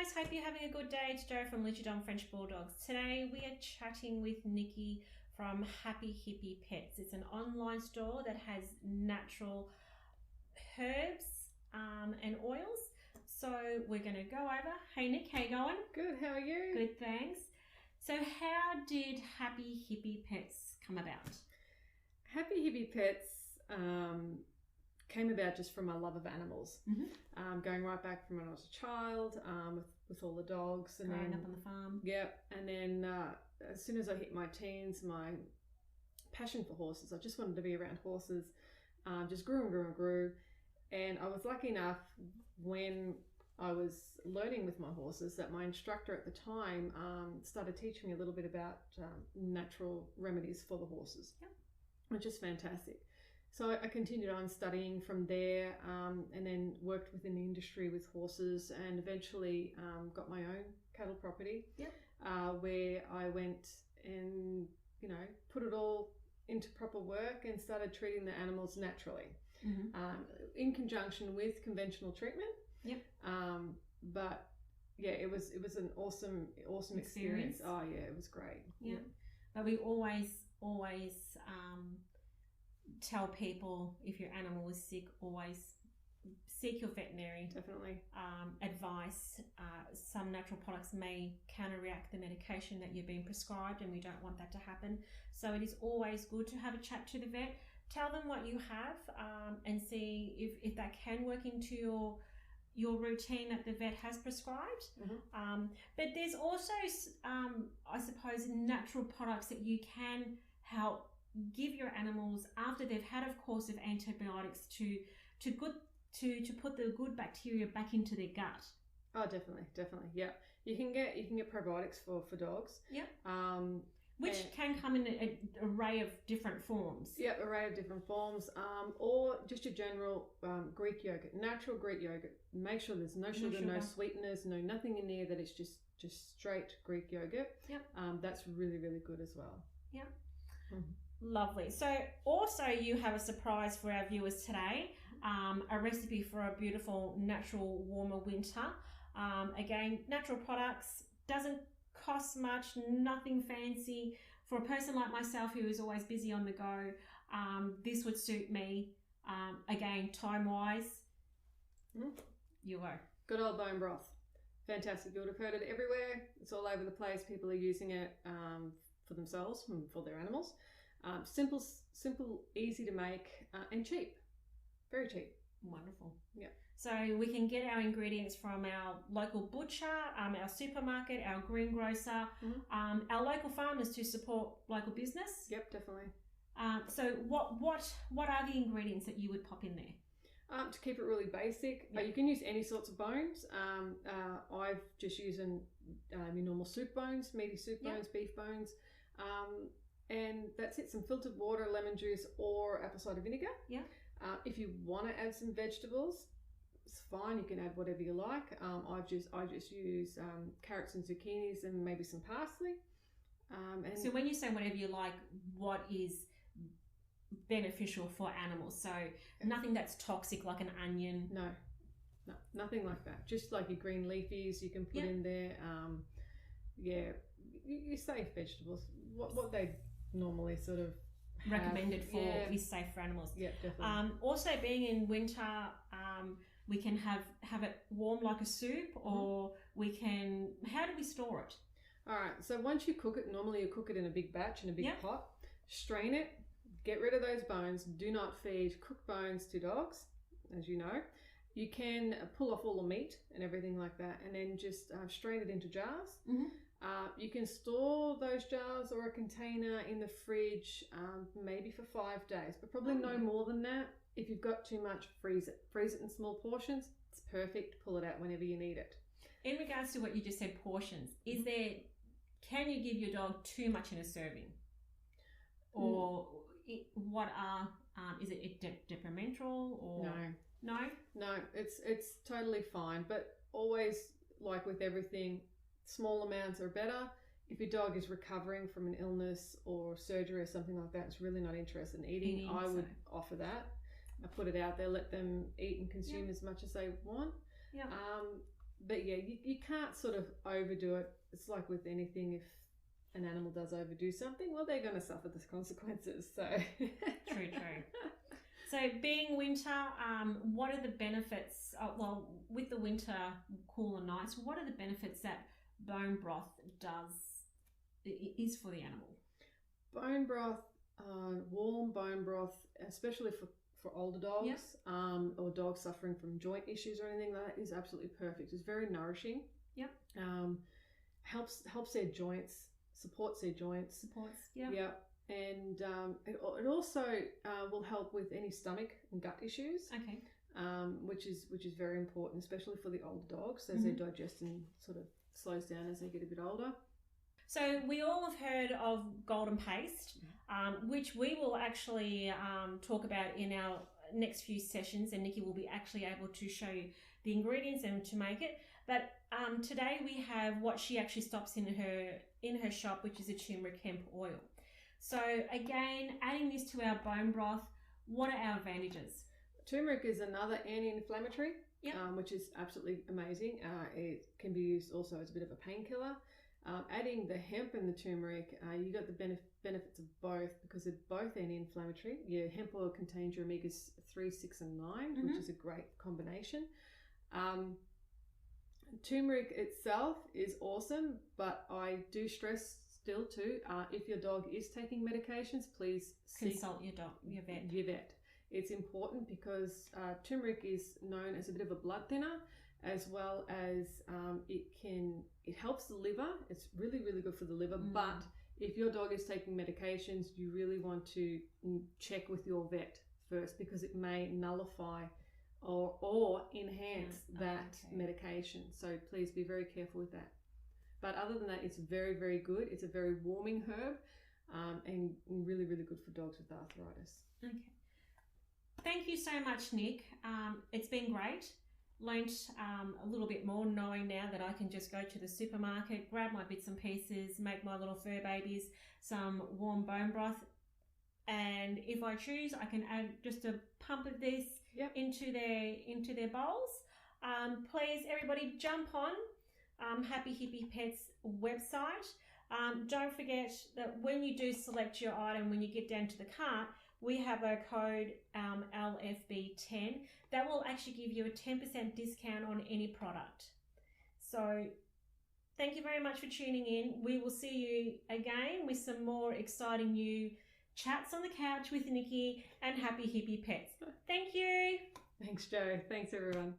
guys, hope you're having a good day. It's Jo from Lucidum French Bulldogs. Today we are chatting with Nikki from Happy Hippie Pets. It's an online store that has natural herbs and oils. So we're going to go over. Hey Nick, how you going? Good, how are you? Good, thanks. So how did Happy Hippie Pets come about? Happy Hippie Pets came about just from my love of animals. Going right back from when I was a child, with all the dogs. And Growing up on the farm. Yep. And then as soon as I hit my teens, my passion for horses, I just wanted to be around horses, just grew and grew and grew. And I was lucky enough when I was learning with my horses that my instructor at the time started teaching me a little bit about natural remedies for the horses, which is fantastic. So I continued on studying from there, and then worked within the industry with horses, and eventually got my own cattle property, where I went and put it all into proper work and started treating the animals naturally, in conjunction with conventional treatment. But yeah, it was an awesome experience. Oh yeah, it was great. But we always tell people, if your animal is sick, always seek your veterinary advice. Some natural products may counteract the medication that you're being prescribed, and we don't want that to happen. So it is always good to have a chat to the vet. Tell them what you have, and see if that can work into your routine that the vet has prescribed. But there's also, I suppose, natural products that you can help give your animals after they've had a course of antibiotics to put the good bacteria back into their gut. Oh, definitely. Yeah, you can get probiotics for dogs. Which can come in an array of different forms. Array of different forms, or just your general Greek yogurt, natural Greek yogurt. Make sure there's no sugar, no sweeteners, nothing in there. That it's just straight Greek yogurt. That's really, really good as well. Lovely. So also you have a surprise for our viewers today, a recipe for a beautiful natural warmer winter. Again, natural products, doesn't cost much, nothing fancy. For a person like myself who is always busy on the go, this would suit me. Again, time-wise, you go. Good old bone broth. Fantastic. You would have heard it everywhere. It's all over the place. People are using it for themselves and for their animals. Simple, easy to make, and cheap. Very cheap. Wonderful. So we can get our ingredients from our local butcher, our supermarket, our greengrocer, our local farmers to support local business. Definitely. So what are the ingredients that you would pop in there? To keep it really basic, you can use any sorts of bones. I've just using your normal soup bones, meaty soup bones, beef bones. And that's it. Some filtered water, lemon juice, or apple cider vinegar. If you want to add some vegetables, it's fine. You can add whatever you like. I just use carrots and zucchinis and maybe some parsley. And so when you say whatever you like, what is beneficial for animals? So nothing that's toxic, like an onion. No, nothing like that. Just like your green leafies, you can put in there. Your safe vegetables. What they normally sort of recommended for is safe for animals. Definitely. Also, being in winter, we can have it warm like a soup, or we can. How do we store it? All right. So once you cook it, normally you cook it in a big batch in a big pot. Strain it. Get rid of those bones. Do not feed cooked bones to dogs, as you know. You can pull off all the meat and everything like that, and then just strain it into jars. You can store those jars or a container in the fridge, maybe for 5 days, but probably no more than that. If you've got too much, freeze it. Freeze it in small portions. It's perfect. Pull it out whenever you need it. In regards to what you just said, portions, can you give your dog too much in a serving? Or is it detrimental or No, it's totally fine, but always, like with everything, small amounts are better. If your dog is recovering from an illness or surgery or something like that, it's really not interested in eating, I would offer that. I put it out there, let them eat and consume as much as they want. But yeah, you can't sort of overdo it. It's like with anything, if an animal does overdo something, well, they're going to suffer the consequences. So True. So being winter, what are the benefits? Well, with the winter cooler nights, what are the benefits that bone broth is for the animal? Bone broth, warm bone broth, especially for older dogs, Yep. Or dogs suffering from joint issues or anything like that, is absolutely perfect. It's very nourishing. Yep. Helps their joints, supports their joints. Yep. Yep. And it also will help with any stomach and gut issues. Okay. Which is very important, especially for the older dogs, as their digestion sort of slows down as they get a bit older. So we all have heard of golden paste, which we will actually talk about in our next few sessions, and Nikki will be actually able to show you the ingredients and to make it. But today we have what she actually stops in her shop, which is a turmeric hemp oil. So again, adding this to our bone broth, what are our advantages? Turmeric is another anti-inflammatory, Yep. Which is absolutely amazing. It can be used also as a bit of a painkiller. Adding the hemp and the turmeric, you got the benefits of both because they're both anti-inflammatory. Your hemp oil contains your omegas 3, 6, and 9, which is a great combination. Turmeric itself is awesome, but I do stress still too, if your dog is taking medications, please Consult your vet. It's important because turmeric is known as a bit of a blood thinner, as well as it helps the liver. It's really, really good for the liver. But if your dog is taking medications, you really want to check with your vet first, because it may nullify or enhance that medication. So please be very careful with that. But other than that, it's very, very good. It's a very warming herb, and really, really good for dogs with arthritis. Okay. Thank you so much, Nick. It's been great. Learned a little bit more, knowing now that I can just go to the supermarket, grab my bits and pieces, make my little fur babies some warm bone broth, and if I choose, I can add just a pump of this into their bowls. Please, everybody, jump on Happy Hippie Pets website. Don't forget that when you do select your item, when you get down to the cart, we have a code LFB10 that will actually give you a 10% discount on any product. So thank you very much for tuning in. We will see you again with some more exciting new chats on the couch with Nikki and Happy Hippie Pets. Thank you. Thanks, Jo. Thanks, everyone.